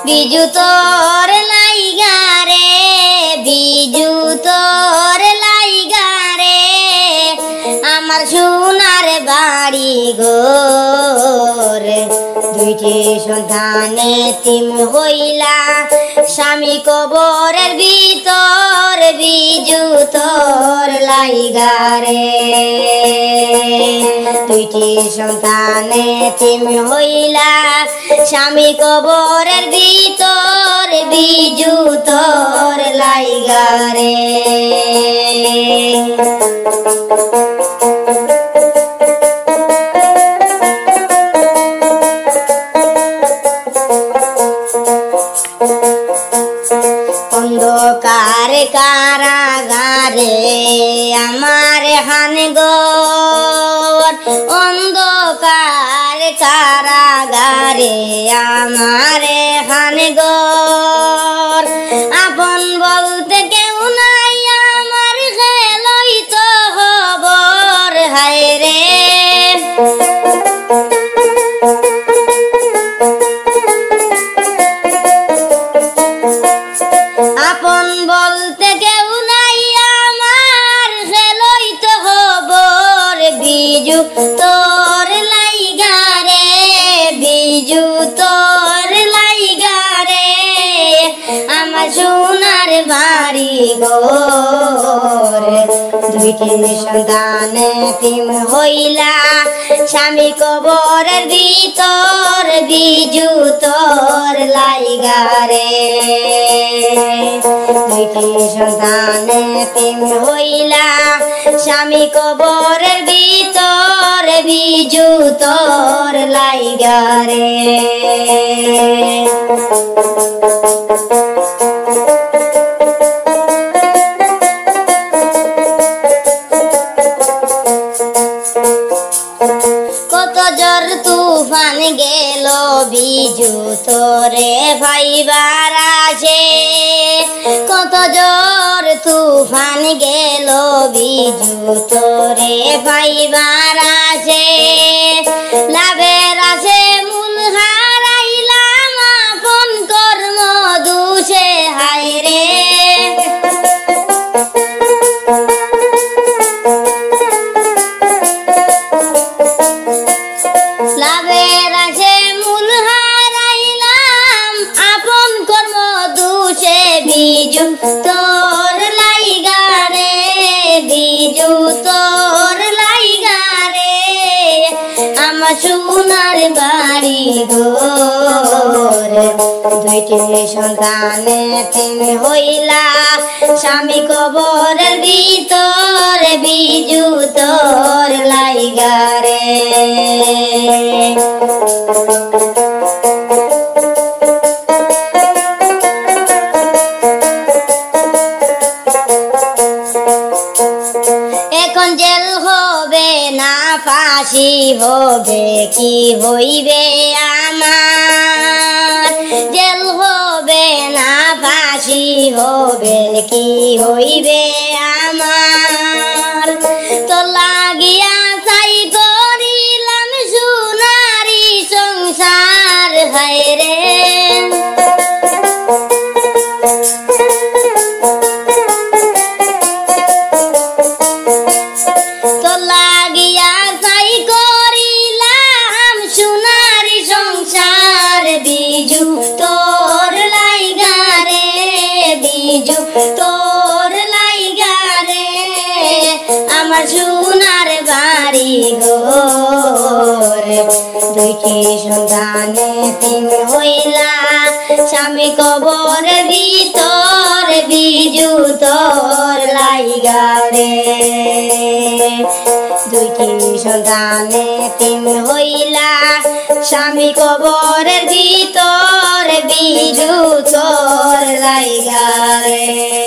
বিজু তোর লাইগা রে, বিজু তোর লাইগা রে, আমার সোনার বাড়ি ঘর। দুইটি সন্তানে তিম হইলা, স্বামী কবরের ভিতর, বিজু তোর লাইগা রে। দুইটি সন্তানে তিম হইলা, স্বামী কবরের ভিতর, বিজু তোর লাইগা রে। অন্ধকার কারাগারে আমার হানগর, অন্ধকার কারাগারে আমার হানগর। আপন বলতে কেউ নাই আমার, খেলই তো খবর হায় রে। আপন বলতে কেউ নাই আমার, খেলই তো খবর, বিজু তোর লাইগা রে, বিজু তোর লাইগা রে, আমার সোনার বাড়ি ঘর। দুইটি সন্তানে তিম হইলা, স্বামী কবরের ভিতর, বিজু তোর লাইগা রে। দুইটি সন্তানে তিম হইলা, স্বামী কবরের ভিতর, বিজু তোর লাইগা রে। কত জ্বর তুফান গেল, বিজু তোরে ভাইবার আসে। কত জ্বর তুফান গেল, বিজু তোরে ভাইবার আসে। লাভের আসে মূল হারাইলাম, আপন কর্ম দুষে হায় রে। লাভের আসে মূল হারাইলাম, আপন কর্ম দুষে, বিজু তোর লাইগা রে, বিজু তোর লাইগা রে, আমার সোনার বাড়ি ঘর। দুইটি সন্তানে তিম হইলা, স্বামী কবরের ভিতর, বিজু তোর লাইগা রে। এখন জেল হবে না ফাঁসি হবে, কি হইবে আমার। জেল হবে না ফাঁসি হবে, কি হইবে আমার। তো লাগিয়া চাই করিলাম সোনারি সংসার হায় রে। তো লাগিয়া চাই করিলাম সোনারি সংসার, বিজু তোর লাইগা রে, বিজু তোর লাইগা রে, আমার সোনার বাড়ি ঘর। দুইটি সন্তানে তিম হইলা, স্বামী কবরের ভিতর, বিজু তোর লাইগা রে। দুইটি সন্তানে তিম হইলা, স্বামী কবরের ভিতর, বিজু তোর লাইগা রে।